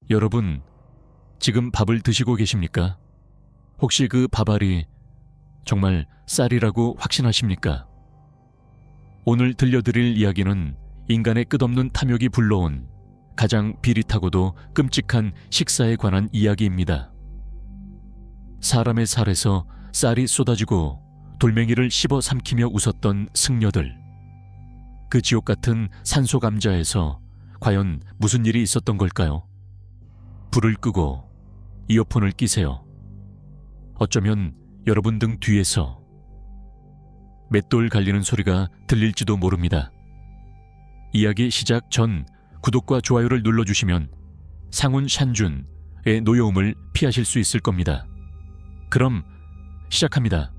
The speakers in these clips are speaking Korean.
여러분, 지금 밥을 드시고 계십니까? 혹시 그 밥알이 정말 쌀이라고 확신하십니까? 오늘 들려드릴 이야기는 인간의 끝없는 탐욕이 불러온 가장 비릿하고도 끔찍한 식사에 관한 이야기입니다. 사람의 살에서 쌀이 쏟아지고 돌멩이를 씹어 삼키며 웃었던 승려들. 그 지옥 같은 산소 감자에서 과연 무슨 일이 있었던 걸까요? 불을 끄고 이어폰을 끼세요. 어쩌면 여러분 등 뒤에서 맷돌 갈리는 소리가 들릴지도 모릅니다. 이야기 시작 전 구독과 좋아요를 눌러주시면 상훈 샨준의 노여움을 피하실 수 있을 겁니다. 그럼 시작합니다.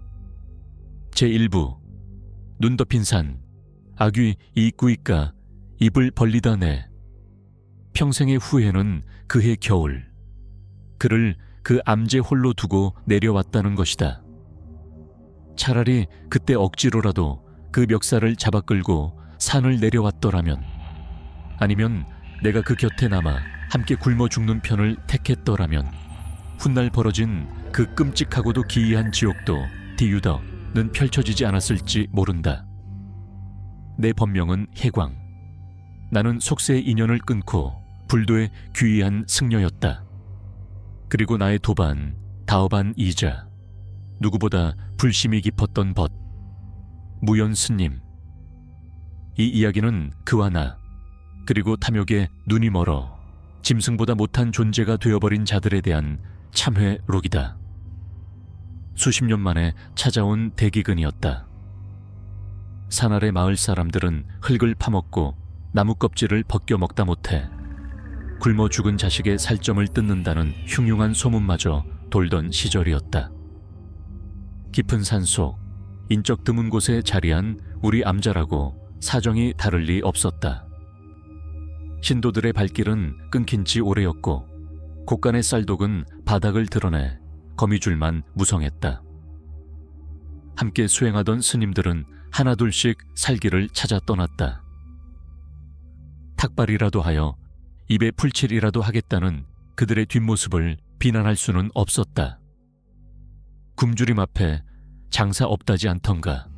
제1부 눈 덮인 산 아귀 이꾸이까 입을 벌리다 내 평생의 후회는 그해 겨울 그를 그 암제 홀로 두고 내려왔다는 것이다. 차라리 그때 억지로라도 그 멱살을 잡아 끌고 산을 내려왔더라면, 아니면 내가 그 곁에 남아 함께 굶어 죽는 편을 택했더라면 훗날 벌어진 그 끔찍하고도 기이한 지옥도 디유덕는 펼쳐지지 않았을지 모른다. 내 본명은 해광. 나는 속세의 인연을 끊고 불도의 귀한 승려였다. 그리고 나의 도반, 다어반 이자, 누구보다 불심이 깊었던 벗, 무연 스님. 이 이야기는 그와 나, 그리고 탐욕에 눈이 멀어 짐승보다 못한 존재가 되어버린 자들에 대한 참회록이다. 수십 년 만에 찾아온 대기근이었다. 산 아래 마을 사람들은 흙을 파먹고 나무 껍질을 벗겨 먹다 못해 굶어 죽은 자식의 살점을 뜯는다는 흉흉한 소문마저 돌던 시절이었다. 깊은 산속, 인적 드문 곳에 자리한 우리 암자라고 사정이 다를 리 없었다. 신도들의 발길은 끊긴 지 오래였고 곳간의 쌀독은 바닥을 드러내 거미줄만 무성했다. 함께 수행하던 스님들은 하나둘씩 살길을 찾아 떠났다. 탁발이라도 하여 입에 풀칠이라도 하겠다는 그들의 뒷모습을 비난할 수는 없었다. 굶주림 앞에 장사 없다지 않던가.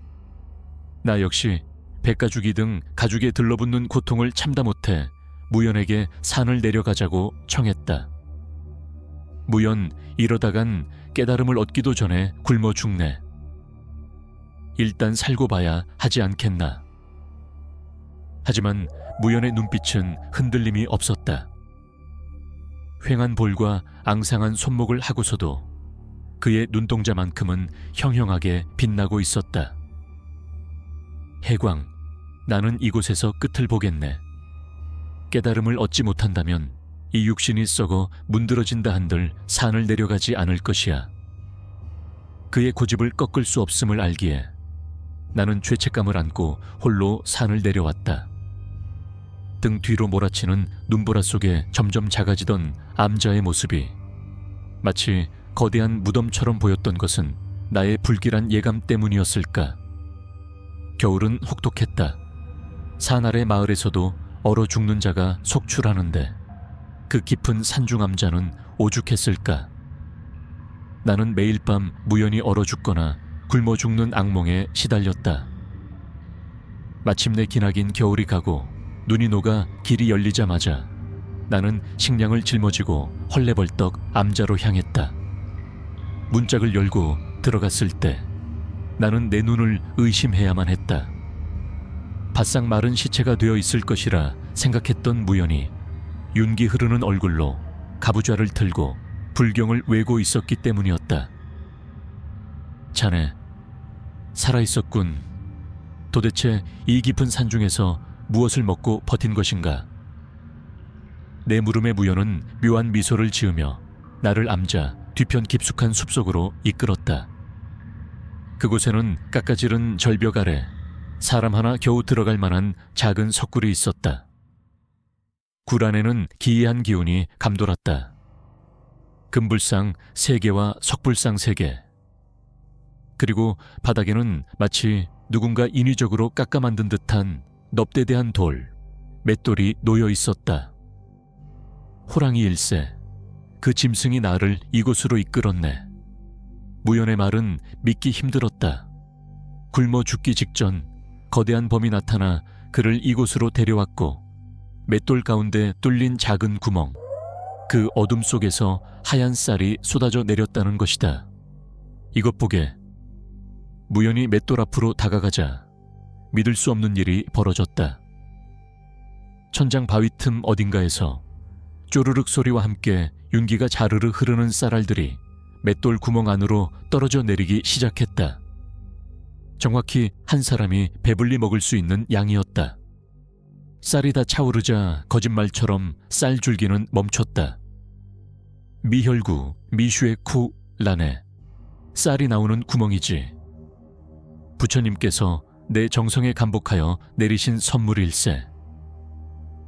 나 역시 백가죽이 등 가죽에 들러붙는 고통을 참다 못해 무연에게 산을 내려가자고 청했다. 무연, 이러다간 깨달음을 얻기도 전에 굶어 죽네. 일단 살고 봐야 하지 않겠나. 하지만 무연의 눈빛은 흔들림이 없었다. 휑한 볼과 앙상한 손목을 하고서도 그의 눈동자만큼은 형형하게 빛나고 있었다. 해광, 나는 이곳에서 끝을 보겠네. 깨달음을 얻지 못한다면 이 육신이 썩어 문드러진다 한들 산을 내려가지 않을 것이야. 그의 고집을 꺾을 수 없음을 알기에 나는 죄책감을 안고 홀로 산을 내려왔다. 등 뒤로 몰아치는 눈보라 속에 점점 작아지던 암자의 모습이 마치 거대한 무덤처럼 보였던 것은 나의 불길한 예감 때문이었을까. 겨울은 혹독했다. 산 아래 마을에서도 얼어 죽는 자가 속출하는데 그 깊은 산중 암자는 오죽했을까. 나는 매일 밤 무연히 얼어 죽거나 굶어 죽는 악몽에 시달렸다. 마침내 기나긴 겨울이 가고 눈이 녹아 길이 열리자마자 나는 식량을 짊어지고 헐레벌떡 암자로 향했다. 문짝을 열고 들어갔을 때 나는 내 눈을 의심해야만 했다. 바싹 마른 시체가 되어 있을 것이라 생각했던 무연이 윤기 흐르는 얼굴로 가부좌를 틀고 불경을 외고 있었기 때문이었다. 자네, 살아있었군. 도대체 이 깊은 산중에서 무엇을 먹고 버틴 것인가? 내 물음에 무연은 묘한 미소를 지으며 나를 암자 뒤편 깊숙한 숲속으로 이끌었다. 그곳에는 깎아지른 절벽 아래 사람 하나 겨우 들어갈 만한 작은 석굴이 있었다. 굴 안에는 기이한 기운이 감돌았다. 금불상 3개와 석불상 3개. 그리고 바닥에는 마치 누군가 인위적으로 깎아 만든 듯한 넙대대한 돌, 맷돌이 놓여 있었다. 호랑이 일세, 그 짐승이 나를 이곳으로 이끌었네. 무연의 말은 믿기 힘들었다. 굶어 죽기 직전 거대한 범이 나타나 그를 이곳으로 데려왔고 맷돌 가운데 뚫린 작은 구멍, 그 어둠 속에서 하얀 쌀이 쏟아져 내렸다는 것이다. 이것 보게. 무연이 맷돌 앞으로 다가가자 믿을 수 없는 일이 벌어졌다. 천장 바위 틈 어딘가에서 쪼르륵 소리와 함께 윤기가 자르르 흐르는 쌀알들이 맷돌 구멍 안으로 떨어져 내리기 시작했다. 정확히 한 사람이 배불리 먹을 수 있는 양이었다. 쌀이 다 차오르자 거짓말처럼 쌀 줄기는 멈췄다. 미혈구, 미슈에쿠 란에 쌀이 나오는 구멍이지. 부처님께서 내 정성에 감복하여 내리신 선물일세.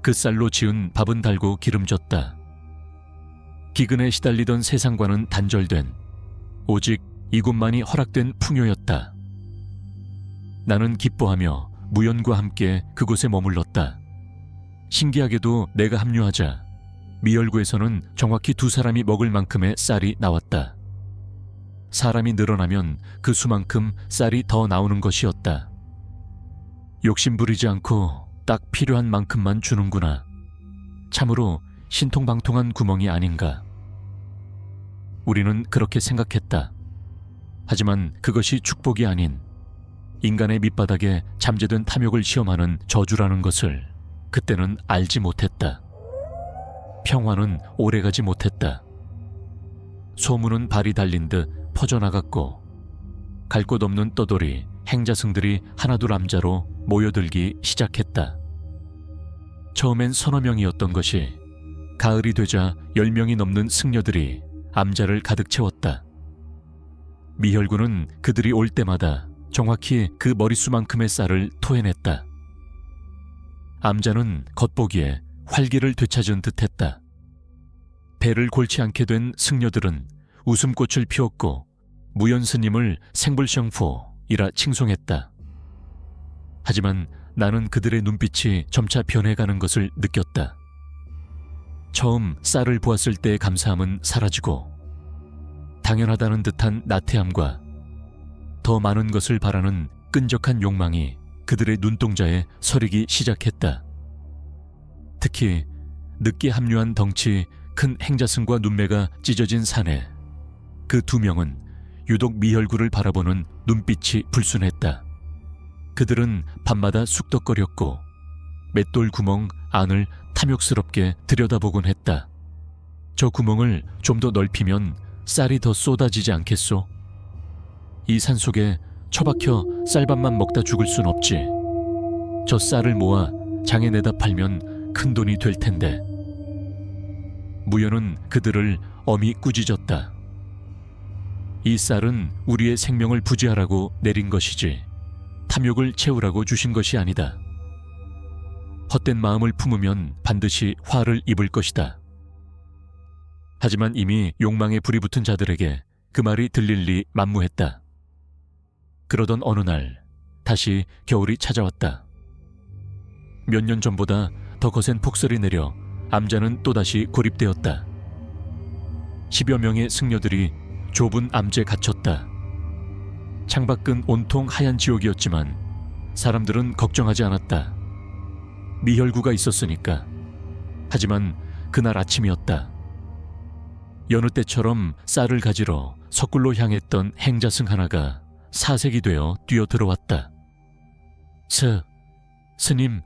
그 쌀로 지은 밥은 달고 기름졌다. 기근에 시달리던 세상과는 단절된 오직 이곳만이 허락된 풍요였다. 나는 기뻐하며 무연과 함께 그곳에 머물렀다. 신기하게도 내가 합류하자 미열구에서는 정확히 2사람이 먹을 만큼의 쌀이 나왔다. 사람이 늘어나면 그 수만큼 쌀이 더 나오는 것이었다. 욕심 부리지 않고 딱 필요한 만큼만 주는구나. 참으로 신통방통한 구멍이 아닌가. 우리는 그렇게 생각했다. 하지만 그것이 축복이 아닌 인간의 밑바닥에 잠재된 탐욕을 시험하는 저주라는 것을 그때는 알지 못했다. 평화는 오래가지 못했다. 소문은 발이 달린 듯 퍼져나갔고 갈 곳 없는 떠돌이 행자승들이 하나둘 암자로 모여들기 시작했다. 처음엔 서너 명이었던 것이 가을이 되자 10명이 넘는 승려들이 암자를 가득 채웠다. 미혈구는 그들이 올 때마다 정확히 그 머릿수만큼의 쌀을 토해냈다. 암자는 겉보기에 활기를 되찾은 듯했다. 배를 골치 않게 된 승려들은 웃음꽃을 피웠고 무연스님을 생불성포이라 칭송했다. 하지만 나는 그들의 눈빛이 점차 변해가는 것을 느꼈다. 처음 쌀을 보았을 때의 감사함은 사라지고 당연하다는 듯한 나태함과 더 많은 것을 바라는 끈적한 욕망이 그들의 눈동자에 서리기 시작했다. 특히 늦게 합류한 덩치 큰 행자승과 눈매가 찢어진 사내, 그 2명은 유독 미혈구를 바라보는 눈빛이 불순했다. 그들은 밤마다 쑥덕거렸고 맷돌 구멍 안을 탐욕스럽게 들여다보곤 했다. 저 구멍을 좀 더 넓히면 쌀이 더 쏟아지지 않겠소? 이 산속에 처박혀 쌀밥만 먹다 죽을 순 없지. 저 쌀을 모아 장에 내다 팔면 큰 돈이 될 텐데. 무연은 그들을 엄히 꾸짖었다. 이 쌀은 우리의 생명을 부지하라고 내린 것이지 탐욕을 채우라고 주신 것이 아니다. 헛된 마음을 품으면 반드시 화를 입을 것이다. 하지만 이미 욕망에 불이 붙은 자들에게 그 말이 들릴 리 만무했다. 그러던 어느 날 다시 겨울이 찾아왔다. 몇 년 전보다 더 거센 폭설이 내려 암자는 또다시 고립되었다. 10여 명의 승려들이 좁은 암제에 갇혔다. 창밖은 온통 하얀 지옥이었지만 사람들은 걱정하지 않았다. 미혈구가 있었으니까. 하지만 그날 아침이었다. 여느 때처럼 쌀을 가지러 석굴로 향했던 행자승 하나가 사색이 되어 뛰어들어왔다. 스님,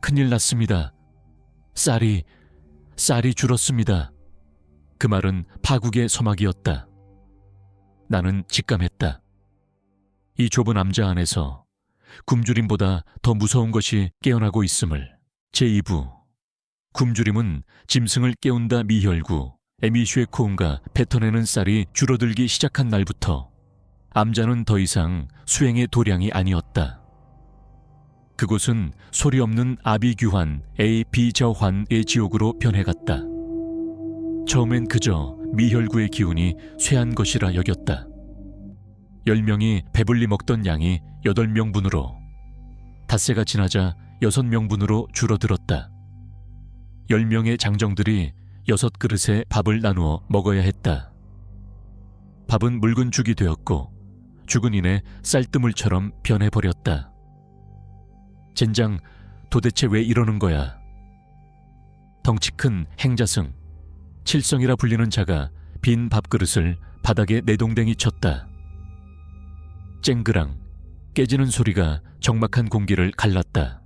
큰일 났습니다. 쌀이 줄었습니다. 그 말은 파국의 서막이었다. 나는 직감했다. 이 좁은 암자 안에서 굶주림보다 더 무서운 것이 깨어나고 있음을. 제2부 굶주림은 짐승을 깨운다. 미혈구 에미슈에코운가 뱉어내는 쌀이 줄어들기 시작한 날부터 암자는 더 이상 수행의 도량이 아니었다. 그곳은 소리 없는 아비규환, 비저환의 지옥으로 변해갔다. 처음엔 그저 미혈구의 기운이 쇠한 것이라 여겼다. 10명이 배불리 먹던 양이 8명분으로, 닷새가 지나자 6명분으로 줄어들었다. 10명의 장정들이 6그릇에 밥을 나누어 먹어야 했다. 밥은 묽은 죽이 되었고 죽은 이내 쌀뜨물처럼 변해버렸다. 젠장, 도대체 왜 이러는 거야? 덩치 큰 행자승, 칠성이라 불리는 자가 빈 밥그릇을 바닥에 내동댕이 쳤다. 쨍그랑 깨지는 소리가 적막한 공기를 갈랐다.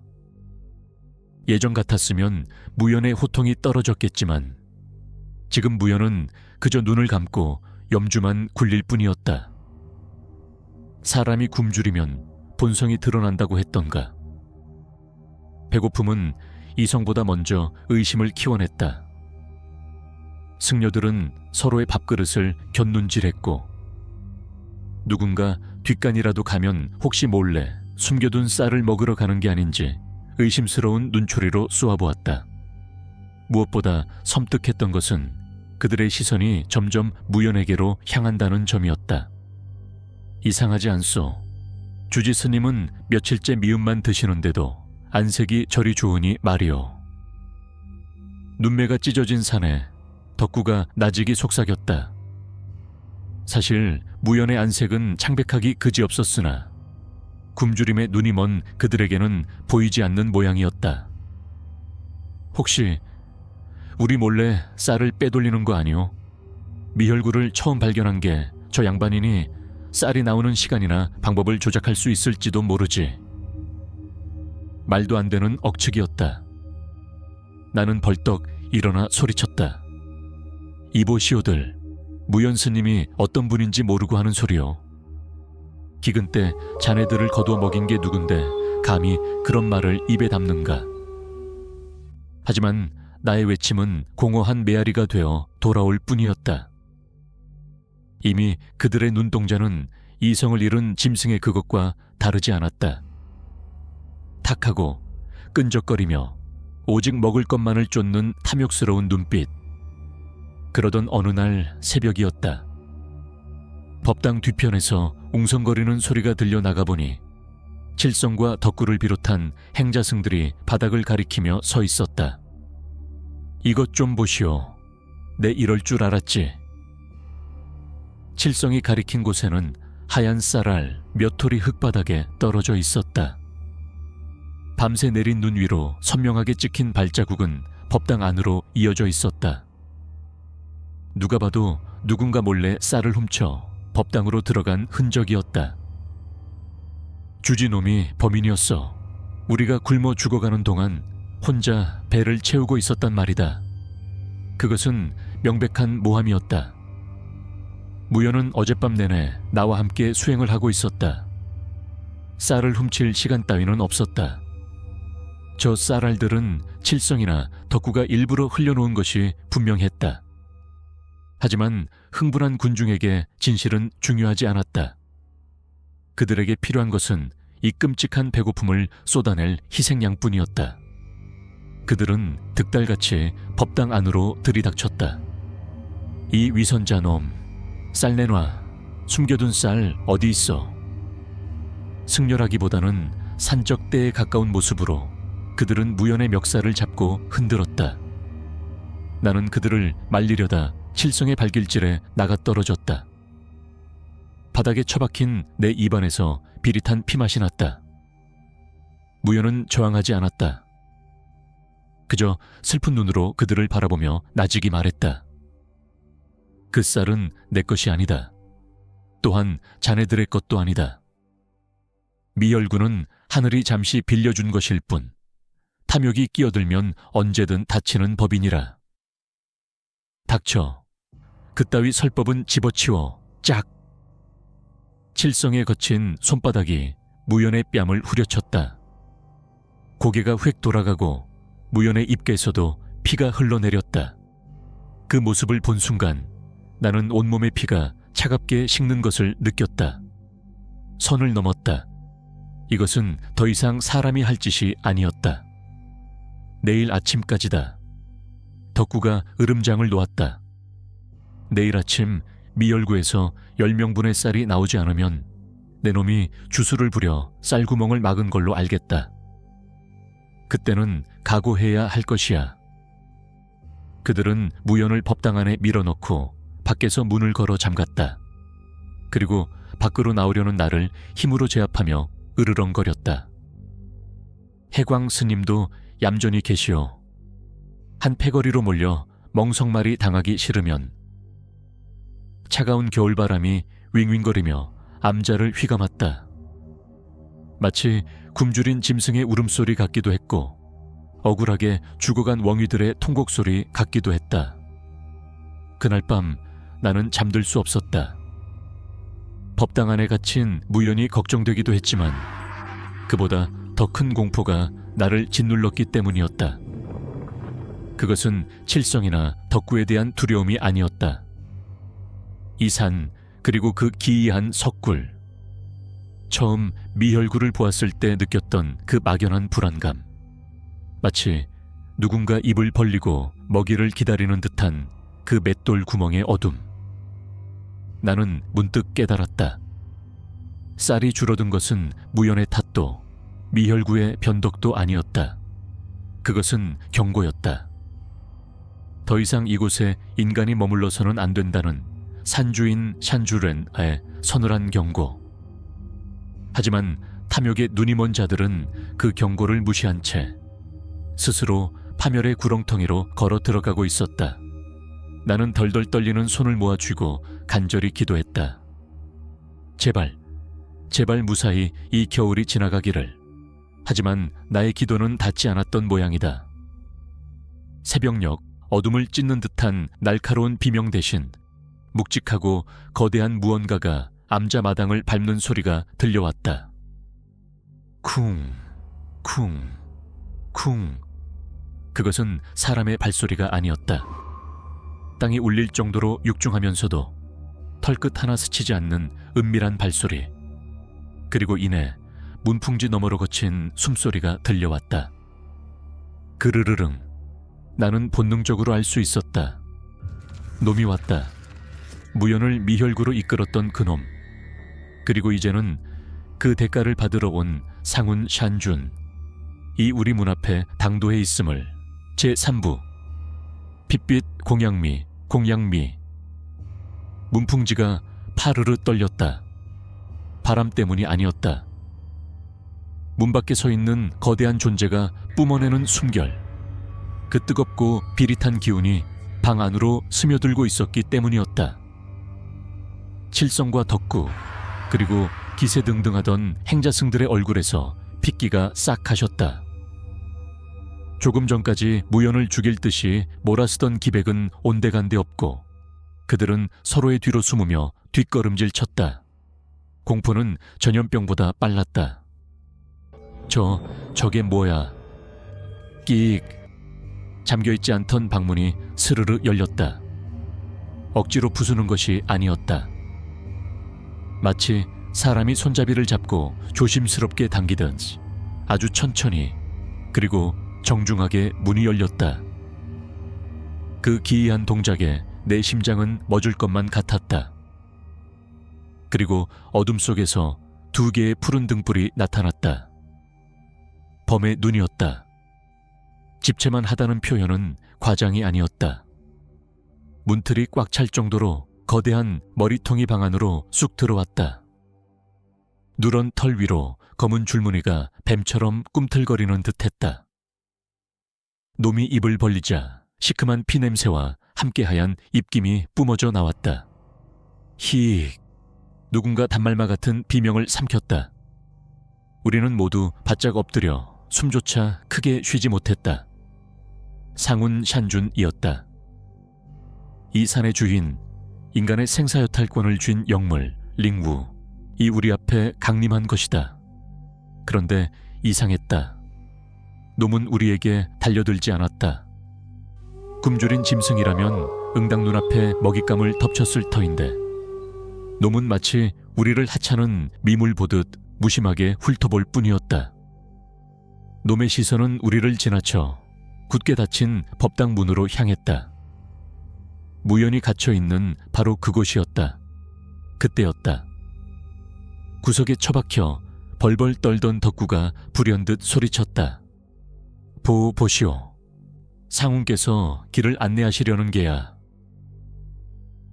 예전 같았으면 무연의 호통이 떨어졌겠지만 지금 무연은 그저 눈을 감고 염주만 굴릴 뿐이었다. 사람이 굶주리면 본성이 드러난다고 했던가. 배고픔은 이성보다 먼저 의심을 키워냈다. 승려들은 서로의 밥그릇을 곁눈질했고 누군가 뒷간이라도 가면 혹시 몰래 숨겨둔 쌀을 먹으러 가는 게 아닌지 의심스러운 눈초리로 쏘아보았다. 무엇보다 섬뜩했던 것은 그들의 시선이 점점 무연에게로 향한다는 점이었다. 이상하지 않소. 주지 스님은 며칠째 미음만 드시는데도 안색이 저리 좋으니 말이오. 눈매가 찢어진 산에 덕구가 나직이 속삭였다. 사실 무연의 안색은 창백하기 그지없었으나 굶주림에 눈이 먼 그들에게는 보이지 않는 모양이었다. 혹시 우리 몰래 쌀을 빼돌리는 거 아니오? 미혈구를 처음 발견한 게 저 양반이니 쌀이 나오는 시간이나 방법을 조작할 수 있을지도 모르지. 말도 안 되는 억측이었다. 나는 벌떡 일어나 소리쳤다. 이보시오들, 무연 스님이 어떤 분인지 모르고 하는 소리요. 기근 때 자네들을 거두어 먹인 게 누군데 감히 그런 말을 입에 담는가. 하지만 나의 외침은 공허한 메아리가 되어 돌아올 뿐이었다. 이미 그들의 눈동자는 이성을 잃은 짐승의 그것과 다르지 않았다. 탁하고 끈적거리며 오직 먹을 것만을 쫓는 탐욕스러운 눈빛. 그러던 어느 날 새벽이었다. 법당 뒤편에서 웅성거리는 소리가 들려 나가보니 칠성과 덕구를 비롯한 행자승들이 바닥을 가리키며 서 있었다. 이것 좀 보시오. 내 이럴 줄 알았지. 칠성이 가리킨 곳에는 하얀 쌀알 몇 톨이 흙바닥에 떨어져 있었다. 밤새 내린 눈 위로 선명하게 찍힌 발자국은 법당 안으로 이어져 있었다. 누가 봐도 누군가 몰래 쌀을 훔쳐 법당으로 들어간 흔적이었다. 주지놈이 범인이었어. 우리가 굶어 죽어가는 동안 혼자 배를 채우고 있었단 말이다. 그것은 명백한 모함이었다. 무연은 어젯밤 내내 나와 함께 수행을 하고 있었다. 쌀을 훔칠 시간 따위는 없었다. 저 쌀알들은 칠성이나 덕구가 일부러 흘려놓은 것이 분명했다. 하지만 흥분한 군중에게 진실은 중요하지 않았다. 그들에게 필요한 것은 이 끔찍한 배고픔을 쏟아낼 희생양뿐이었다. 그들은 득달같이 법당 안으로 들이닥쳤다. 이 위선자 놈, 쌀 내놔. 숨겨둔 쌀 어디 있어? 승렬하기보다는 산적 때에 가까운 모습으로 그들은 무연의 멱살을 잡고 흔들었다. 나는 그들을 말리려다 칠성의 발길질에 나가떨어졌다. 바닥에 처박힌 내 입안에서 비릿한 피맛이 났다. 무연은 저항하지 않았다. 그저 슬픈 눈으로 그들을 바라보며 나직이 말했다. 그 쌀은 내 것이 아니다. 또한 자네들의 것도 아니다. 미열구는 하늘이 잠시 빌려준 것일 뿐 탐욕이 끼어들면 언제든 다치는 법이니라. 닥쳐. 그따위 설법은 집어치워. 짝! 칠성에 거친 손바닥이 무연의 뺨을 후려쳤다. 고개가 획 돌아가고 무연의 입가에서도 피가 흘러내렸다. 그 모습을 본 순간 나는 온몸의 피가 차갑게 식는 것을 느꼈다. 선을 넘었다. 이것은 더 이상 사람이 할 짓이 아니었다. 내일 아침까지다. 덕구가 으름장을 놓았다. 내일 아침 미열구에서 10명분의 쌀이 나오지 않으면 내 놈이 주술을 부려 쌀구멍을 막은 걸로 알겠다. 그때는 각오해야 할 것이야. 그들은 무연을 법당 안에 밀어넣고 밖에서 문을 걸어 잠갔다. 그리고 밖으로 나오려는 나를 힘으로 제압하며 으르렁거렸다. 해광 스님도 얌전히 계시오. 한 패거리로 몰려 멍석말이 당하기 싫으면. 차가운 겨울바람이 윙윙거리며 암자를 휘감았다. 마치 굶주린 짐승의 울음소리 같기도 했고 억울하게 죽어간 웡이들의 통곡소리 같기도 했다. 그날 밤 나는 잠들 수 없었다. 법당 안에 갇힌 무연이 걱정되기도 했지만 그보다 더 큰 공포가 나를 짓눌렀기 때문이었다. 그것은 칠성이나 덕구에 대한 두려움이 아니었다. 이 산, 그리고 그 기이한 석굴. 처음 미혈구를 보았을 때 느꼈던 그 막연한 불안감. 마치 누군가 입을 벌리고 먹이를 기다리는 듯한 그 맷돌 구멍의 어둠. 나는 문득 깨달았다. 쌀이 줄어든 것은 무연의 탓도 미혈구의 변덕도 아니었다. 그것은 경고였다. 더 이상 이곳에 인간이 머물러서는 안 된다는 산주인 샨주렌의 서늘한 경고. 하지만 탐욕에 눈이 먼 자들은 그 경고를 무시한 채 스스로 파멸의 구렁텅이로 걸어 들어가고 있었다. 나는 덜덜 떨리는 손을 모아 쥐고 간절히 기도했다. 제발, 제발 무사히 이 겨울이 지나가기를. 하지만 나의 기도는 닿지 않았던 모양이다. 새벽녘 어둠을 찢는 듯한 날카로운 비명 대신 묵직하고 거대한 무언가가 암자 마당을 밟는 소리가 들려왔다. 쿵, 쿵, 쿵. 그것은 사람의 발소리가 아니었다. 땅이 울릴 정도로 육중하면서도 털끝 하나 스치지 않는 은밀한 발소리. 그리고 이내 문풍지 너머로 거친 숨소리가 들려왔다. 그르르릉. 나는 본능적으로 알 수 있었다. 놈이 왔다. 무연을 미혈구로 이끌었던 그놈. 그리고 이제는 그 대가를 받으러 온 상훈 샨준. 이 우리 문 앞에 당도해 있음을. 제3부. 핏빛 공양미, 공양미. 문풍지가 파르르 떨렸다. 바람 때문이 아니었다. 문 밖에 서 있는 거대한 존재가 뿜어내는 숨결. 그 뜨겁고 비릿한 기운이 방 안으로 스며들고 있었기 때문이었다. 칠성과 덕구, 그리고 기세등등하던 행자승들의 얼굴에서 핏기가 싹 가셨다. 조금 전까지 무연을 죽일 듯이 몰아쓰던 기백은 온데간데 없고 그들은 서로의 뒤로 숨으며 뒷걸음질 쳤다. 공포는 전염병보다 빨랐다. 저게 뭐야? 끽. 잠겨있지 않던 방문이 스르르 열렸다. 억지로 부수는 것이 아니었다. 마치 사람이 손잡이를 잡고 조심스럽게 당기듯 아주 천천히 그리고 정중하게 문이 열렸다. 그 기이한 동작에 내 심장은 멎을 것만 같았다. 그리고 어둠 속에서 두 개의 푸른 등불이 나타났다. 범의 눈이었다. 집채만 하다는 표현은 과장이 아니었다. 문틀이 꽉 찰 정도로 거대한 머리통이 방 안으로 쑥 들어왔다. 누런 털 위로 검은 줄무늬가 뱀처럼 꿈틀거리는 듯했다. 놈이 입을 벌리자 시큼한 피냄새와 함께 하얀 입김이 뿜어져 나왔다. 히익. 누군가 단말마 같은 비명을 삼켰다. 우리는 모두 바짝 엎드려 숨조차 크게 쉬지 못했다. 상훈 샨준이었다. 이 산의 주인, 인간의 생사여탈권을 쥔 영물 링우, 이 우리 앞에 강림한 것이다. 그런데 이상했다. 놈은 우리에게 달려들지 않았다. 굶주린 짐승이라면 응당 눈앞에 먹잇감을 덮쳤을 터인데 놈은 마치 우리를 하찮은 미물 보듯 무심하게 훑어볼 뿐이었다. 놈의 시선은 우리를 지나쳐 굳게 닫힌 법당 문으로 향했다. 무연히 갇혀있는 바로 그곳이었다. 그때였다. 구석에 처박혀 벌벌 떨던 덕구가 불현듯 소리쳤다. 보시오. 상훈께서 길을 안내하시려는 게야.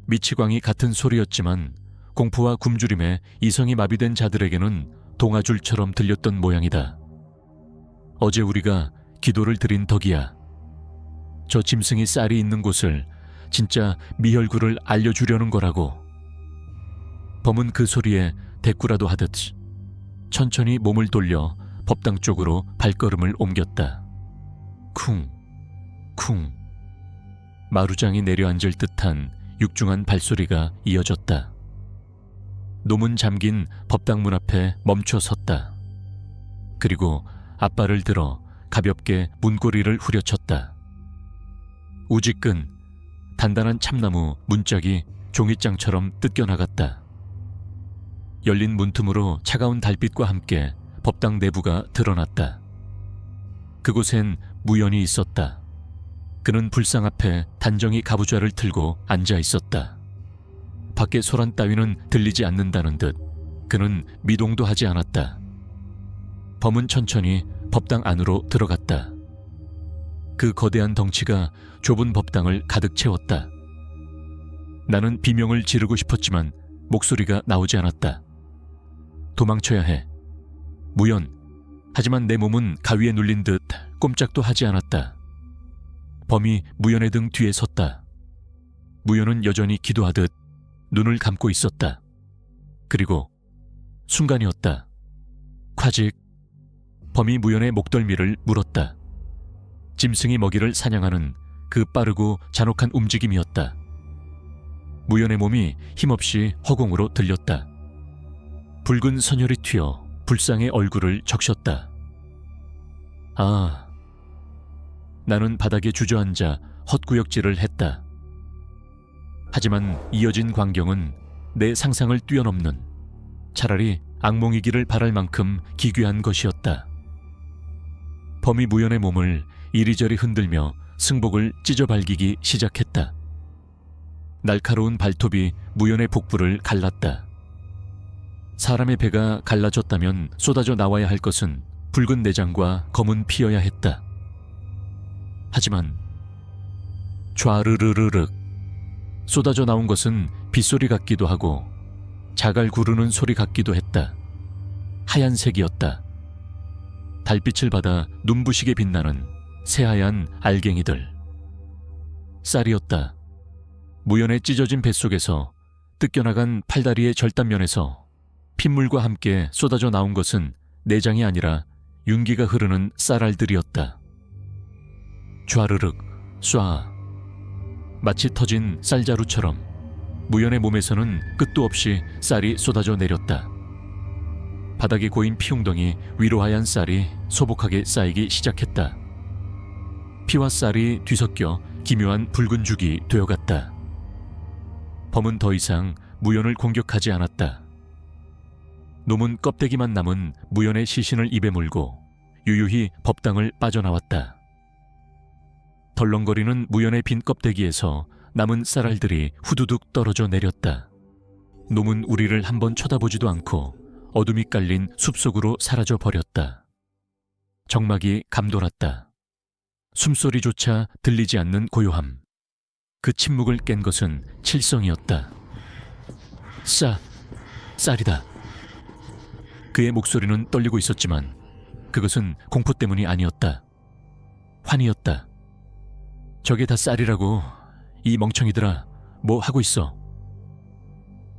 미치광이 같은 소리였지만 공포와 굶주림에 이성이 마비된 자들에게는 동아줄처럼 들렸던 모양이다. 어제 우리가 기도를 드린 덕이야. 저 짐승이 쌀이 있는 곳을 진짜 미혈구를 알려주려는 거라고. 범은 그 소리에 대꾸라도 하듯 천천히 몸을 돌려 법당 쪽으로 발걸음을 옮겼다. 쿵, 쿵. 마루장이 내려앉을 듯한 육중한 발소리가 이어졌다. 놈은 잠긴 법당 문 앞에 멈춰 섰다. 그리고 앞발을 들어 가볍게 문고리를 후려쳤다. 우지끈 단단한 참나무 문짝이 종이장처럼 뜯겨나갔다. 열린 문틈으로 차가운 달빛과 함께 법당 내부가 드러났다. 그곳엔 무연이 있었다. 그는 불상 앞에 단정히 가부좌를 틀고 앉아 있었다. 밖에 소란 따위는 들리지 않는다는 듯 그는 미동도 하지 않았다. 범은 천천히 법당 안으로 들어갔다. 그 거대한 덩치가 좁은 법당을 가득 채웠다. 나는 비명을 지르고 싶었지만 목소리가 나오지 않았다. 도망쳐야 해. 무연. 하지만 내 몸은 가위에 눌린 듯 꼼짝도 하지 않았다. 범이 무연의 등 뒤에 섰다. 무연은 여전히 기도하듯 눈을 감고 있었다. 그리고 순간이었다. 콰직. 범이 무연의 목덜미를 물었다. 짐승이 먹이를 사냥하는 그 빠르고 잔혹한 움직임이었다. 무연의 몸이 힘없이 허공으로 들렸다. 붉은 선혈이 튀어 불상의 얼굴을 적셨다. 아. 나는 바닥에 주저앉아 헛구역질을 했다. 하지만 이어진 광경은 내 상상을 뛰어넘는, 차라리 악몽이기를 바랄 만큼 기괴한 것이었다. 범이 무연의 몸을 이리저리 흔들며 승복을 찢어발기기 시작했다. 날카로운 발톱이 무연의 복부를 갈랐다. 사람의 배가 갈라졌다면 쏟아져 나와야 할 것은 붉은 내장과 검은 피여야 했다. 하지만 좌르르르륵 쏟아져 나온 것은 빗소리 같기도 하고 자갈 구르는 소리 같기도 했다. 하얀색이었다. 달빛을 받아 눈부시게 빛나는 새하얀 알갱이들. 쌀이었다. 무연의 찢어진 뱃속에서 뜯겨나간 팔다리의 절단면에서 핏물과 함께 쏟아져 나온 것은 내장이 아니라 윤기가 흐르는 쌀알들이었다. 좌르륵, 쏴. 마치 터진 쌀자루처럼 무연의 몸에서는 끝도 없이 쌀이 쏟아져 내렸다. 바닥에 고인 피웅덩이 위로 하얀 쌀이 소복하게 쌓이기 시작했다. 피와 쌀이 뒤섞여 기묘한 붉은 죽이 되어갔다. 범은 더 이상 무연을 공격하지 않았다. 놈은 껍데기만 남은 무연의 시신을 입에 물고 유유히 법당을 빠져나왔다. 덜렁거리는 무연의 빈 껍데기에서 남은 쌀알들이 후두둑 떨어져 내렸다. 놈은 우리를 한번 쳐다보지도 않고 어둠이 깔린 숲속으로 사라져 버렸다. 정막이 감돌았다. 숨소리조차 들리지 않는 고요함. 그 침묵을 깬 것은 칠성이었다. 쌀이다. 그의 목소리는 떨리고 있었지만 그것은 공포 때문이 아니었다. 환희였다. 저게 다 쌀이라고. 이 멍청이들아, 뭐 하고 있어?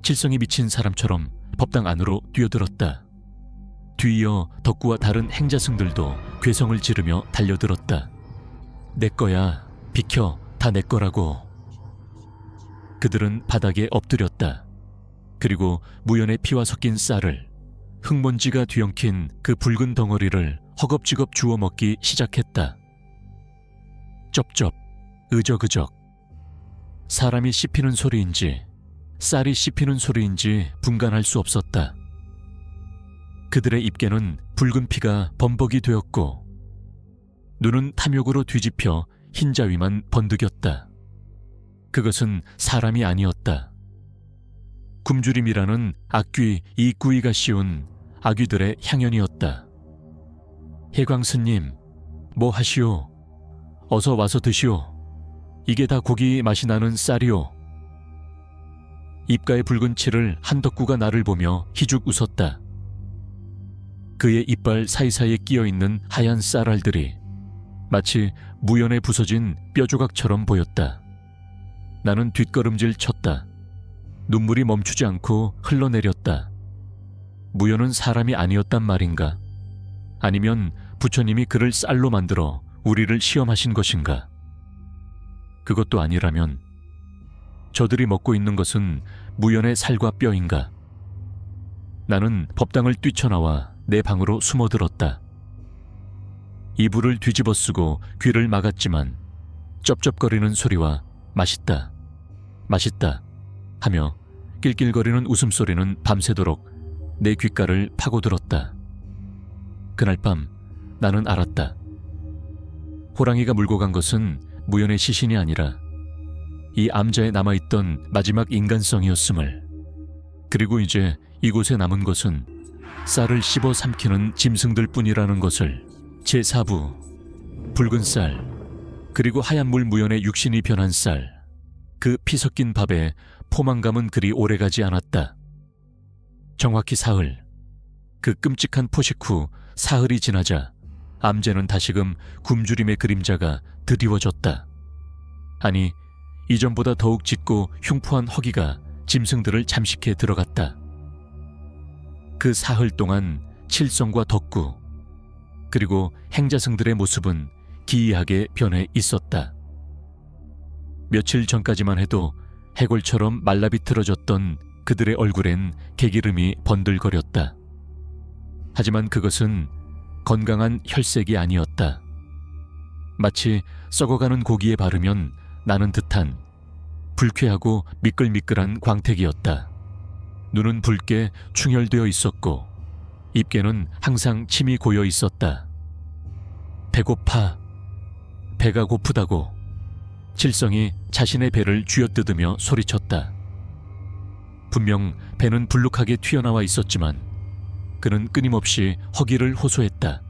칠성이 미친 사람처럼 법당 안으로 뛰어들었다. 뒤이어 덕구와 다른 행자승들도 괴성을 지르며 달려들었다. 내 거야. 비켜. 다 내 거라고. 그들은 바닥에 엎드렸다. 그리고 무연의 피와 섞인 쌀을, 흙먼지가 뒤엉킨 그 붉은 덩어리를 허겁지겁 주워 먹기 시작했다. 쩝쩝, 의적의적. 사람이 씹히는 소리인지 쌀이 씹히는 소리인지 분간할 수 없었다. 그들의 입계는 붉은 피가 범벅이 되었고 눈은 탐욕으로 뒤집혀 흰자위만 번득였다. 그것은 사람이 아니었다. 굶주림이라는 악귀 이꾸이가 씌운 아귀들의 향연이었다. 해광스님, 뭐 하시오? 어서 와서 드시오. 이게 다 고기 맛이 나는 쌀이오. 입가에 붉은 치를 한 덕구가 나를 보며 희죽 웃었다. 그의 이빨 사이사이에 끼어있는 하얀 쌀알들이 마치 무연에 부서진 뼈조각처럼 보였다. 나는 뒷걸음질 쳤다. 눈물이 멈추지 않고 흘러내렸다. 무연은 사람이 아니었단 말인가? 아니면 부처님이 그를 쌀로 만들어 우리를 시험하신 것인가? 그것도 아니라면 저들이 먹고 있는 것은 무연의 살과 뼈인가? 나는 법당을 뛰쳐나와 내 방으로 숨어들었다. 이불을 뒤집어쓰고 귀를 막았지만 쩝쩝거리는 소리와 맛있다, 맛있다 하며 낄낄거리는 웃음소리는 밤새도록 내 귓가를 파고들었다. 그날 밤 나는 알았다. 호랑이가 물고 간 것은 무연의 시신이 아니라 이 암자에 남아있던 마지막 인간성이었음을, 그리고 이제 이곳에 남은 것은 쌀을 씹어 삼키는 짐승들 뿐이라는 것을, 제4부 붉은 쌀, 그리고 하얀 물 무연의 육신이 변한 쌀, 그 피 섞인 밥에 포만감은 그리 오래가지 않았다. 정확히 사흘, 그 끔찍한 포식 후 사흘이 지나자 암제는 다시금 굶주림의 그림자가 드리워졌다. 아니, 이전보다 더욱 짙고 흉포한 허기가 짐승들을 잠식해 들어갔다. 그 사흘 동안 칠성과 덕구, 그리고 행자승들의 모습은 기이하게 변해 있었다. 며칠 전까지만 해도 해골처럼 말라비틀어졌던 그들의 얼굴엔 개기름이 번들거렸다. 하지만 그것은 건강한 혈색이 아니었다. 마치 썩어가는 고기에 바르면 나는 듯한 불쾌하고 미끌미끌한 광택이었다. 눈은 붉게 충혈되어 있었고 입계는 항상 침이 고여 있었다. 배고파, 배가 고프다고 칠성이 자신의 배를 쥐어뜯으며 소리쳤다. 분명 배는 불룩하게 튀어나와 있었지만 그는 끊임없이 허기를 호소했다.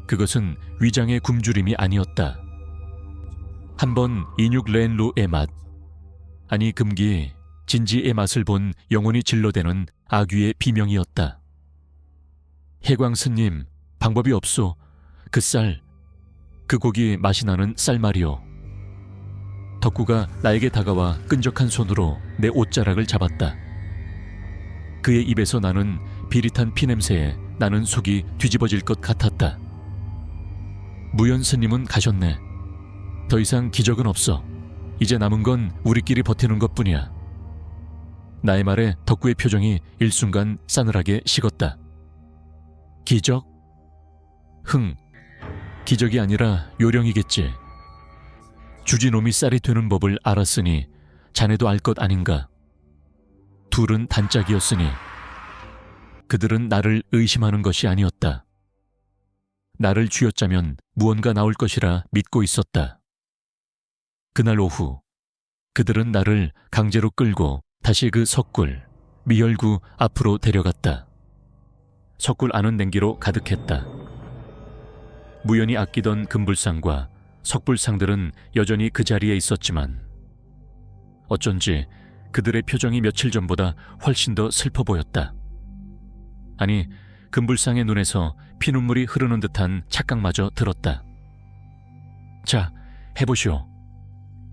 그것은 위장의 굶주림이 아니었다. 한번 인육 렌루의 맛, 아니 금기 진지의 맛을 본 영혼이 질러대는 아귀의 비명이었다. 해광스님, 방법이 없소. 그 쌀, 그 고기 맛이 나는 쌀 말이오. 덕구가 나에게 다가와 끈적한 손으로 내 옷자락을 잡았다. 그의 입에서 나는 비릿한 피냄새에 나는 속이 뒤집어질 것 같았다. 무연 스님은 가셨네. 더 이상 기적은 없어. 이제 남은 건 우리끼리 버티는 것뿐이야. 나의 말에 덕구의 표정이 일순간 싸늘하게 식었다. 기적? 기적이 아니라 요령이겠지. 주지놈이 쌀이 되는 법을 알았으니 자네도 알 것 아닌가. 둘은 단짝이었으니 그들은 나를 의심하는 것이 아니었다. 나를 쥐어짜면 무언가 나올 것이라 믿고 있었다. 그날 오후 그들은 나를 강제로 끌고 다시 그 석굴, 미혈구 앞으로 데려갔다. 석굴 안은 냉기로 가득했다. 무연히 아끼던 금불상과 석불상들은 여전히 그 자리에 있었지만 어쩐지 그들의 표정이 며칠 전보다 훨씬 더 슬퍼 보였다. 아니, 금불상의 눈에서 피눈물이 흐르는 듯한 착각마저 들었다. 자, 해보시오.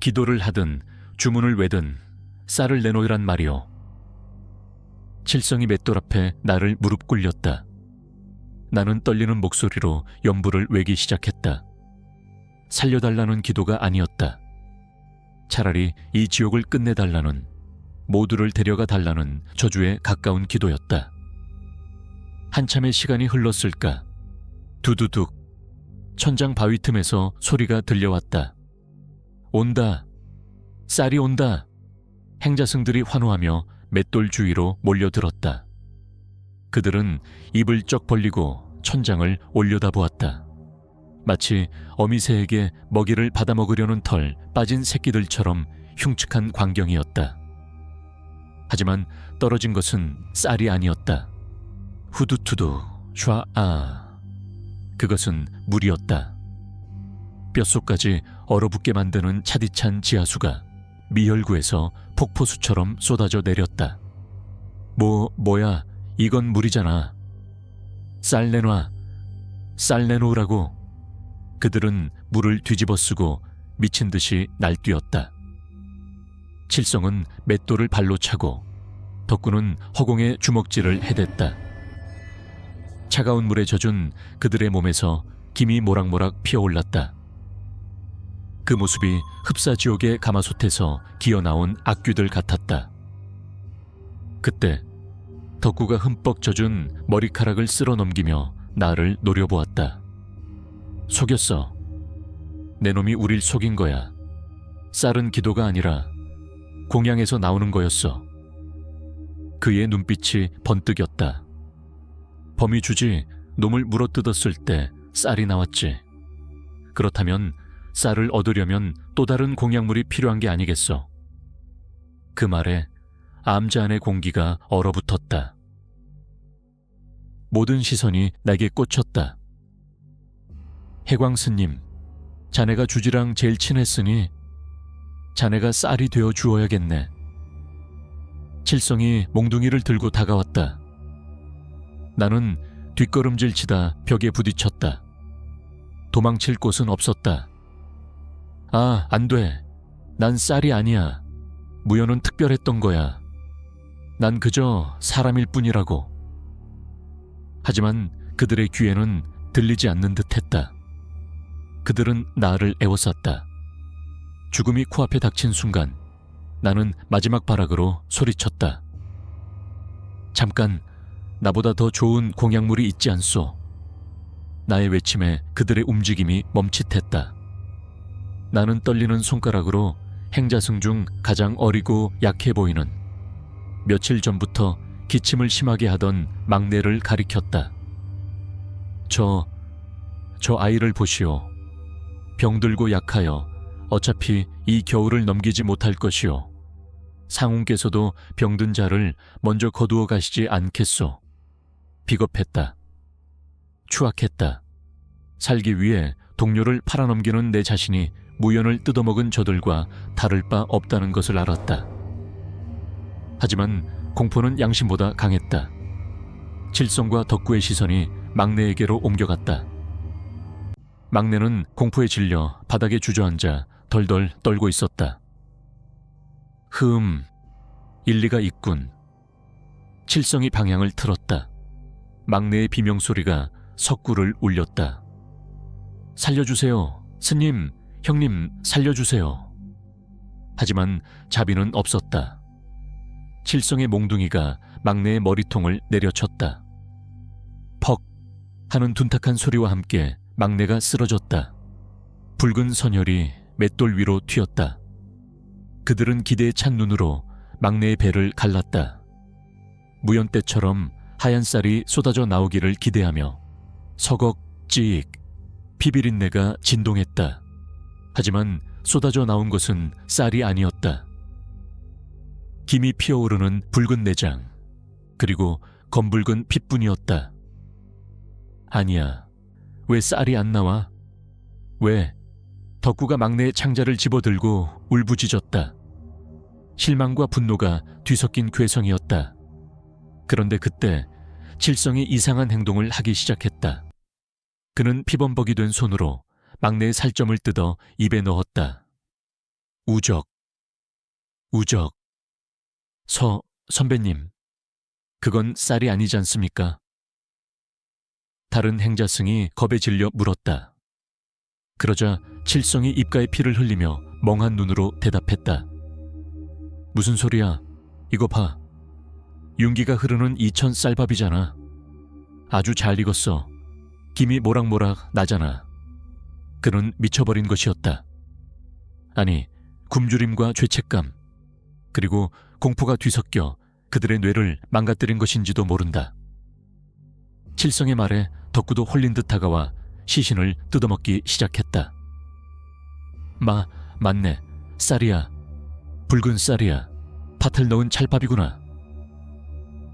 기도를 하든 주문을 외든 쌀을 내놓으란 말이오. 칠성이 맷돌 앞에 나를 무릎 꿇렸다. 나는 떨리는 목소리로 연부를 외기 시작했다. 살려달라는 기도가 아니었다. 차라리 이 지옥을 끝내달라는, 모두를 데려가 달라는 저주에 가까운 기도였다. 한참의 시간이 흘렀을까. 두두둑, 천장 바위 틈에서 소리가 들려왔다. 온다. 쌀이 온다. 행자승들이 환호하며 맷돌 주위로 몰려들었다. 그들은 입을 쩍 벌리고 천장을 올려다보았다. 마치 어미새에게 먹이를 받아먹으려는 털 빠진 새끼들처럼 흉측한 광경이었다. 하지만 떨어진 것은 쌀이 아니었다. 후두투두 좌아, 그것은 물이었다. 뼛속까지 얼어붙게 만드는 차디찬 지하수가 미혈구에서 폭포수처럼 쏟아져 내렸다. 뭐야, 이건 물이잖아. 쌀 내놔, 쌀 내놓으라고. 그들은 물을 뒤집어 쓰고 미친 듯이 날뛰었다. 칠성은 맷돌을 발로 차고 덕구는 허공에 주먹질을 해댔다. 차가운 물에 젖은 그들의 몸에서 김이 모락모락 피어올랐다. 그 모습이 흡사지옥의 가마솥에서 기어나온 악귀들 같았다. 그때 덕구가 흠뻑 젖은 머리카락을 쓸어 넘기며 나를 노려보았다. 속였어. 내 놈이 우릴 속인 거야. 쌀은 기도가 아니라 공양에서 나오는 거였어. 그의 눈빛이 번뜩였다. 범이 주지 놈을 물어뜯었을 때 쌀이 나왔지. 그렇다면 쌀을 얻으려면 또 다른 공양물이 필요한 게 아니겠어. 그 말에 암자 안의 공기가 얼어붙었다. 모든 시선이 내게 꽂혔다. 해광스님, 자네가 주지랑 제일 친했으니 자네가 쌀이 되어 주어야겠네. 칠성이 몽둥이를 들고 다가왔다. 나는 뒷걸음질치다 벽에 부딪혔다. 도망칠 곳은 없었다. 아, 안 돼. 난 쌀이 아니야. 무연은 특별했던 거야. 난 그저 사람일 뿐이라고. 하지만 그들의 귀에는 들리지 않는 듯했다. 그들은 나를 애워쌌다. 죽음이 코앞에 닥친 순간 나는 마지막 발악으로 소리쳤다. 잠깐, 나보다 더 좋은 공약물이 있지 않소. 나의 외침에 그들의 움직임이 멈칫했다. 나는 떨리는 손가락으로 행자승 중 가장 어리고 약해 보이는 며칠 전부터 기침을 심하게 하던 막내를 가리켰다. 저 아이를 보시오. 병들고 약하여 어차피 이 겨울을 넘기지 못할 것이오. 상훈께서도 병든 자를 먼저 거두어 가시지 않겠소. 비겁했다. 추악했다. 살기 위해 동료를 팔아넘기는 내 자신이 무연을 뜯어먹은 저들과 다를 바 없다는 것을 알았다. 하지만 공포는 양심보다 강했다. 칠성과 덕구의 시선이 막내에게로 옮겨갔다. 막내는 공포에 질려 바닥에 주저앉아 덜덜 떨고 있었다. 일리가 있군. 칠성이 방향을 틀었다. 막내의 비명소리가 석구를 울렸다. 살려주세요. 스님, 형님, 살려주세요. 하지만 자비는 없었다. 칠성의 몽둥이가 막내의 머리통을 내려쳤다. 퍽 하는 둔탁한 소리와 함께 막내가 쓰러졌다. 붉은 선혈이 맷돌 위로 튀었다. 그들은 기대에 찬 눈으로 막내의 배를 갈랐다. 무연때처럼 하얀 쌀이 쏟아져 나오기를 기대하며 서걱 찌익 피비린내가 진동했다. 하지만 쏟아져 나온 것은 쌀이 아니었다. 김이 피어오르는 붉은 내장, 그리고 검붉은 핏뿐이었다. 아니야. 왜 쌀이 안 나와? 왜? 덕구가 막내의 창자를 집어들고 울부짖었다. 실망과 분노가 뒤섞인 괴성이었다. 그런데 그때 칠성이 이상한 행동을 하기 시작했다. 그는 피범벅이 된 손으로 막내의 살점을 뜯어 입에 넣었다. 우적. 선배님, 그건 쌀이 아니지 않습니까? 다른 행자승이 겁에 질려 물었다. 그러자 칠성이 입가에 피를 흘리며 멍한 눈으로 대답했다. 무슨 소리야? 이거 봐. 윤기가 흐르는 이천 쌀밥이잖아. 아주 잘 익었어. 김이 모락모락 나잖아. 그는 미쳐버린 것이었다. 아니, 굶주림과 죄책감, 그리고 공포가 뒤섞여 그들의 뇌를 망가뜨린 것인지도 모른다. 칠성의 말에 덕구도 홀린 듯 다가와 시신을 뜯어먹기 시작했다. 맞네. 쌀이야. 붉은 쌀이야. 팥을 넣은 찰밥이구나.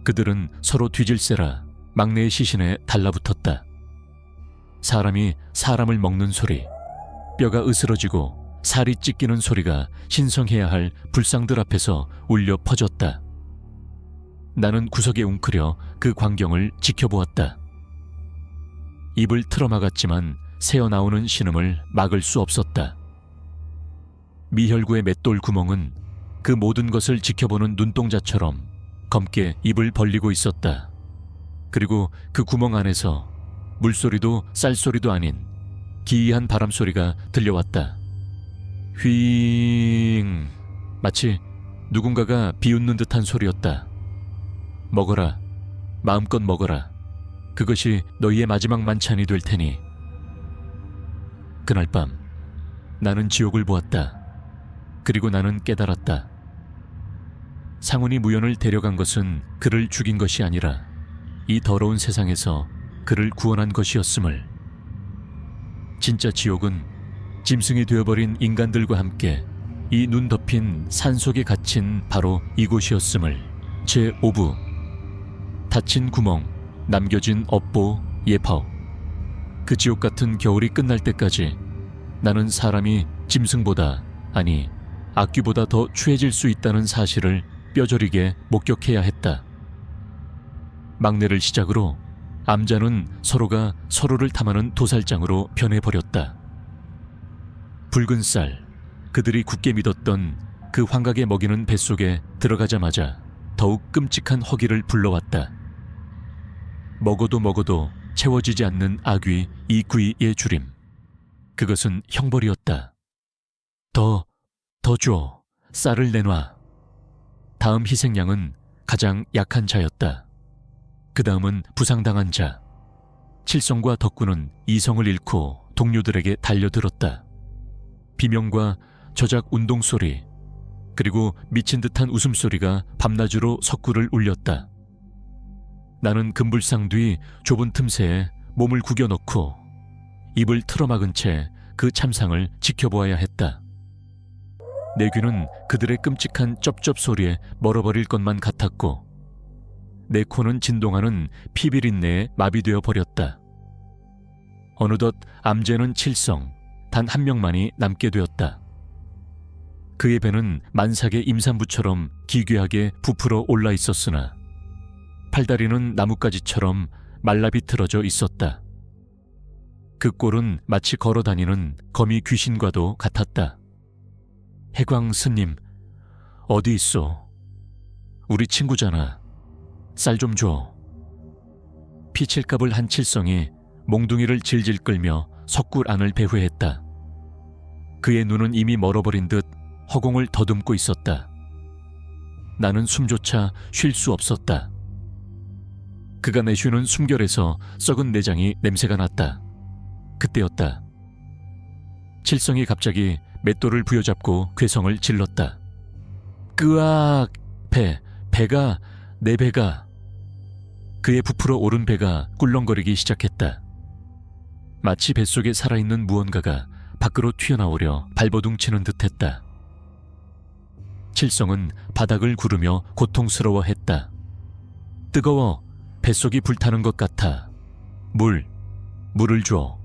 그들은 서로 뒤질세라 막내의 시신에 달라붙었다. 사람이 사람을 먹는 소리, 뼈가 으스러지고 살이 찢기는 소리가 신성해야 할 불상들 앞에서 울려 퍼졌다. 나는 구석에 웅크려 그 광경을 지켜보았다. 입을 틀어막았지만 새어나오는 신음을 막을 수 없었다. 미혈구의 맷돌 구멍은 그 모든 것을 지켜보는 눈동자처럼 검게 입을 벌리고 있었다. 그리고 그 구멍 안에서 물소리도 쌀소리도 아닌 기이한 바람소리가 들려왔다. 휘잉, 마치 누군가가 비웃는 듯한 소리였다. 먹어라, 마음껏 먹어라. 그것이 너희의 마지막 만찬이 될 테니. 그날 밤 나는 지옥을 보았다. 그리고 나는 깨달았다. 상훈이 무연을 데려간 것은 그를 죽인 것이 아니라 이 더러운 세상에서 그를 구원한 것이었음을. 진짜 지옥은 짐승이 되어버린 인간들과 함께 이 눈 덮인 산속에 갇힌 바로 이곳이었음을. 제5부 닫힌 구멍, 남겨진 업보, 예파오. 그 지옥 같은 겨울이 끝날 때까지 나는 사람이 짐승보다, 아니 악귀보다 더 추해질 수 있다는 사실을 뼈저리게 목격해야 했다. 막내를 시작으로 암자는 서로가 서로를 탐하는 도살장으로 변해버렸다. 붉은 쌀, 그들이 굳게 믿었던 그 환각에 먹이는 뱃속에 들어가자마자 더욱 끔찍한 허기를 불러왔다. 먹어도 채워지지 않는 악귀 이구이의 주림. 그것은 형벌이었다. 더 줘. 쌀을 내놔. 다음 희생양은 가장 약한 자였다. 그 다음은 부상당한 자. 칠성과 덕구는 이성을 잃고 동료들에게 달려들었다. 비명과 저작 운동소리, 그리고 미친 듯한 웃음소리가 밤낮으로 석구를 울렸다. 나는 금불상 뒤 좁은 틈새에 몸을 구겨넣고 입을 틀어막은 채 그 참상을 지켜보아야 했다. 내 귀는 그들의 끔찍한 쩝쩝 소리에 멀어버릴 것만 같았고 내 코는 진동하는 피비린내에 마비되어 버렸다. 어느덧 암제는 칠성, 단 한 명만이 남게 되었다. 그의 배는 만삭의 임산부처럼 기괴하게 부풀어 올라 있었으나 팔다리는 나뭇가지처럼 말라 비틀어져 있었다. 그 꼴은 마치 걸어다니는 거미 귀신과도 같았다. 해광 스님, 어디 있어? 우리 친구잖아. 쌀 좀 줘. 피칠갑을 한 칠성이 몽둥이를 질질 끌며 석굴 안을 배회했다. 그의 눈은 이미 멀어버린 듯 허공을 더듬고 있었다. 나는 숨조차 쉴 수 없었다. 그가 내쉬는 숨결에서 썩은 내장이 냄새가 났다. 그때였다. 칠성이 갑자기 맷돌을 부여잡고 괴성을 질렀다. 끄악! 배가, 내 배가. 그의 부풀어 오른 배가 꿀렁거리기 시작했다. 마치 뱃속에 살아있는 무언가가 밖으로 튀어나오려 발버둥치는 듯했다. 칠성은 바닥을 구르며 고통스러워했다. 뜨거워, 뱃속이 불타는 것 같아. 물을 줘.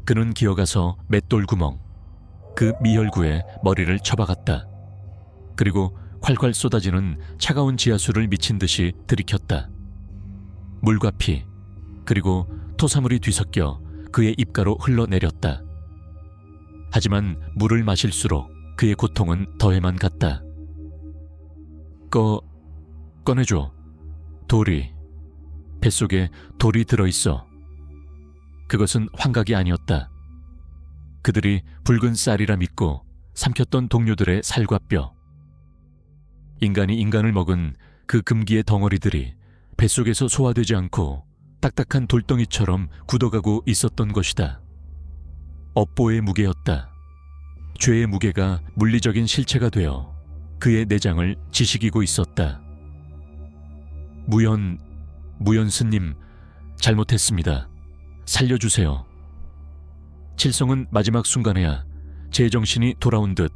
그는 기어가서 맷돌 구멍, 그 미혈구에 머리를 쳐박았다. 그리고 콸콸 쏟아지는 차가운 지하수를 미친 듯이 들이켰다. 물과 피, 그리고 토사물이 뒤섞여 그의 입가로 흘러내렸다. 하지만 물을 마실수록 그의 고통은 더해만 갔다. 꺼내줘. 돌이. 뱃속에 돌이 들어있어. 그것은 환각이 아니었다. 그들이 붉은 쌀이라 믿고 삼켰던 동료들의 살과 뼈. 인간이 인간을 먹은 그 금기의 덩어리들이 뱃속에서 소화되지 않고 딱딱한 돌덩이처럼 굳어가고 있었던 것이다. 업보의 무게였다. 죄의 무게가 물리적인 실체가 되어 그의 내장을 지식이고 있었다. 무연 스님, 잘못했습니다. 살려주세요. 칠성은 마지막 순간에야 제정신이 돌아온 듯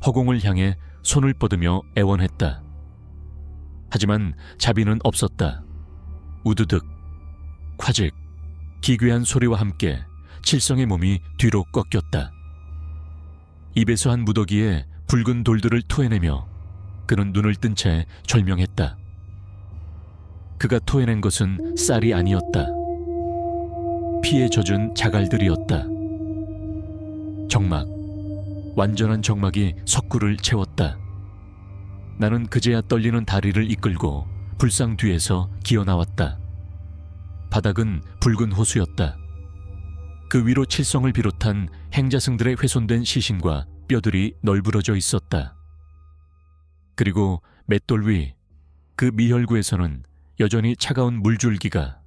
허공을 향해 손을 뻗으며 애원했다. 하지만 자비는 없었다. 우두득, 콰직, 기괴한 소리와 함께 칠성의 몸이 뒤로 꺾였다. 입에서 한 무더기에 붉은 돌들을 토해내며 그는 눈을 뜬 채 절명했다. 그가 토해낸 것은 쌀이 아니었다. 피에 젖은 자갈들이었다. 정막, 완전한 정막이 석굴을 채웠다. 나는 그제야 떨리는 다리를 이끌고 불상 뒤에서 기어나왔다. 바닥은 붉은 호수였다. 그 위로 칠성을 비롯한 행자승들의 훼손된 시신과 뼈들이 널브러져 있었다. 그리고 맷돌 위 그 미혈구에서는 여전히 차가운 물줄기가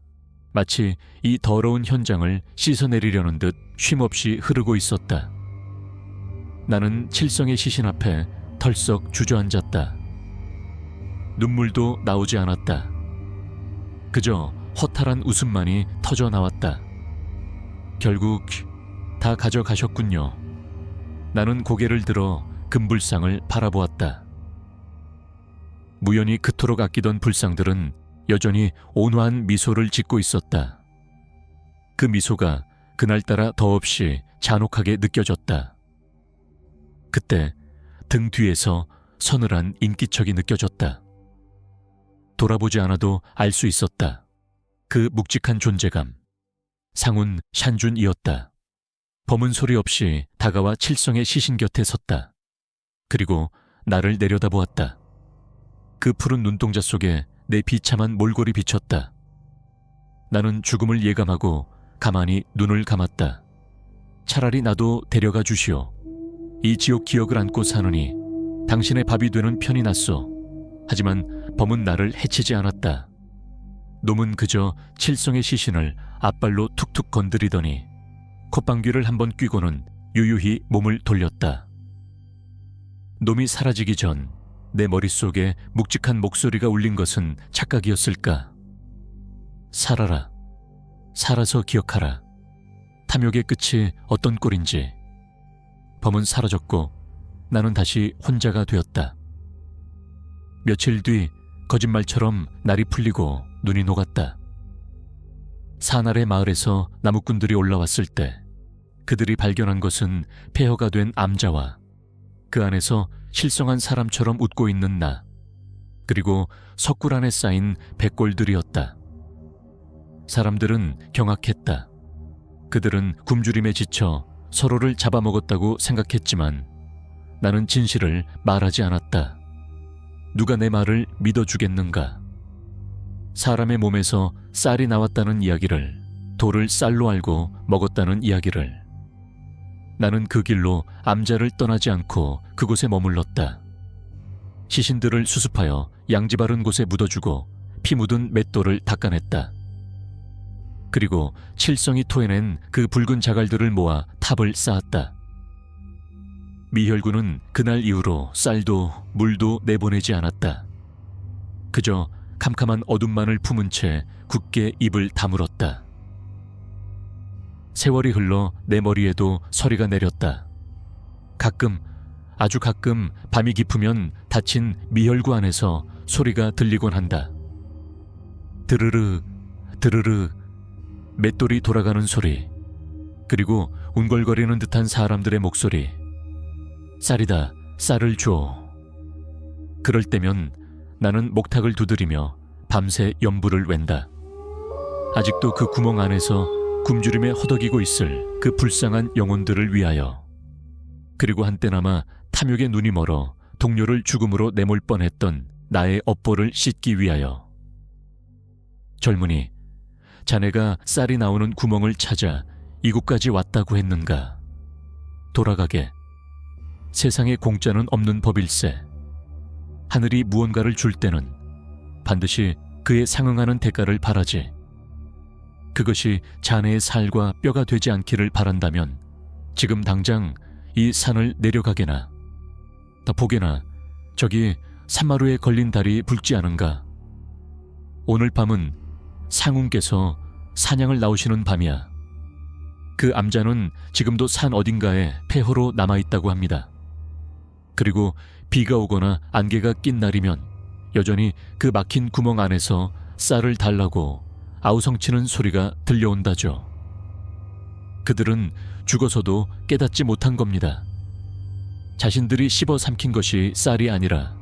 마치 이 더러운 현장을 씻어내리려는 듯 쉼없이 흐르고 있었다. 나는 칠성의 시신 앞에 털썩 주저앉았다. 눈물도 나오지 않았다. 그저 허탈한 웃음만이 터져 나왔다. 결국 다 가져가셨군요. 나는 고개를 들어 금불상을 바라보았다. 무연히 그토록 아끼던 불상들은 여전히 온화한 미소를 짓고 있었다. 그 미소가 그날따라 더없이 잔혹하게 느껴졌다. 그때 등 뒤에서 서늘한 인기척이 느껴졌다. 돌아보지 않아도 알 수 있었다. 그 묵직한 존재감. 상훈 샨준이었다. 범은 소리 없이 다가와 칠성의 시신 곁에 섰다. 그리고 나를 내려다보았다. 그 푸른 눈동자 속에 내 비참한 몰골이 비쳤다. 나는 죽음을 예감하고 가만히 눈을 감았다. 차라리 나도 데려가 주시오. 이 지옥 기억을 안고 사느니 당신의 밥이 되는 편이 낫소. 하지만 범은 나를 해치지 않았다. 놈은 그저 칠성의 시신을 앞발로 툭툭 건드리더니 콧방귀를 한번 뀌고는 유유히 몸을 돌렸다. 놈이 사라지기 전 내 머릿속에 묵직한 목소리가 울린 것은 착각이었을까? 살아라. 살아서 기억하라. 탐욕의 끝이 어떤 꼴인지. 범은 사라졌고 나는 다시 혼자가 되었다. 며칠 뒤 거짓말처럼 날이 풀리고 눈이 녹았다. 산아래 마을에서 나무꾼들이 올라왔을 때 그들이 발견한 것은 폐허가 된 암자와 그 안에서 실성한 사람처럼 웃고 있는 나, 그리고 석굴 안에 쌓인 백골들이었다. 사람들은 경악했다. 그들은 굶주림에 지쳐 서로를 잡아먹었다고 생각했지만 나는 진실을 말하지 않았다. 누가 내 말을 믿어주겠는가? 사람의 몸에서 쌀이 나왔다는 이야기를, 돌을 쌀로 알고 먹었다는 이야기를. 나는 그 길로 암자를 떠나지 않고 그곳에 머물렀다. 시신들을 수습하여 양지 바른 곳에 묻어주고 피 묻은 맷돌을 닦아냈다. 그리고 칠성이 토해낸 그 붉은 자갈들을 모아 탑을 쌓았다. 미혈구는 그날 이후로 쌀도 물도 내보내지 않았다. 그저 캄캄한 어둠만을 품은 채 굳게 입을 다물었다. 세월이 흘러 내 머리에도 서리가 내렸다. 가끔, 아주 가끔 밤이 깊으면 닫힌 미혈구 안에서 소리가 들리곤 한다. 드르르, 드르르, 맷돌이 돌아가는 소리, 그리고 운걸거리는 듯한 사람들의 목소리. 쌀이다, 쌀을 줘. 그럴 때면 나는 목탁을 두드리며 밤새 연부를 웬다. 아직도 그 구멍 안에서 굶주림에 허덕이고 있을 그 불쌍한 영혼들을 위하여. 그리고 한때나마 탐욕의 눈이 멀어 동료를 죽음으로 내몰 뻔했던 나의 업보를 씻기 위하여. 젊은이, 자네가 쌀이 나오는 구멍을 찾아 이곳까지 왔다고 했는가? 돌아가게. 세상에 공짜는 없는 법일세. 하늘이 무언가를 줄 때는 반드시 그에 상응하는 대가를 바라지. 그것이 자네의 살과 뼈가 되지 않기를 바란다면 지금 당장 이 산을 내려가게나. 다 보게나 저기 산마루에 걸린 달이 붉지 않은가? 오늘 밤은 상훈께서 사냥을 나오시는 밤이야. 그 암자는 지금도 산 어딘가에 폐허로 남아있다고 합니다. 그리고 비가 오거나 안개가 낀 날이면 여전히 그 막힌 구멍 안에서 쌀을 달라고 아우성치는 소리가 들려온다죠. 그들은 죽어서도 깨닫지 못한 겁니다. 자신들이 씹어 삼킨 것이 쌀이 아니라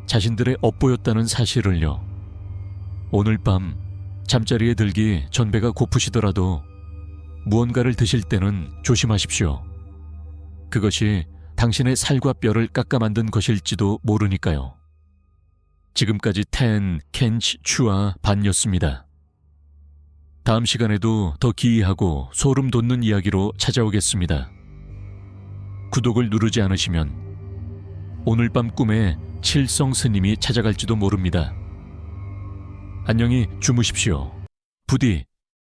자신들의 업보였다는 사실을요. 오늘 밤 잠자리에 들기 전 배가 고프시더라도 무언가를 드실 때는 조심하십시오. 그것이 당신의 살과 뼈를 깎아 만든 것일지도 모르니까요. 지금까지 켄치 추아 반이었습니다. 다음 시간에도 더 기이하고 소름 돋는 이야기로 찾아오겠습니다. 구독을 누르지 않으시면 오늘 밤 꿈에 칠성 스님이 찾아갈지도 모릅니다. 안녕히 주무십시오. 부디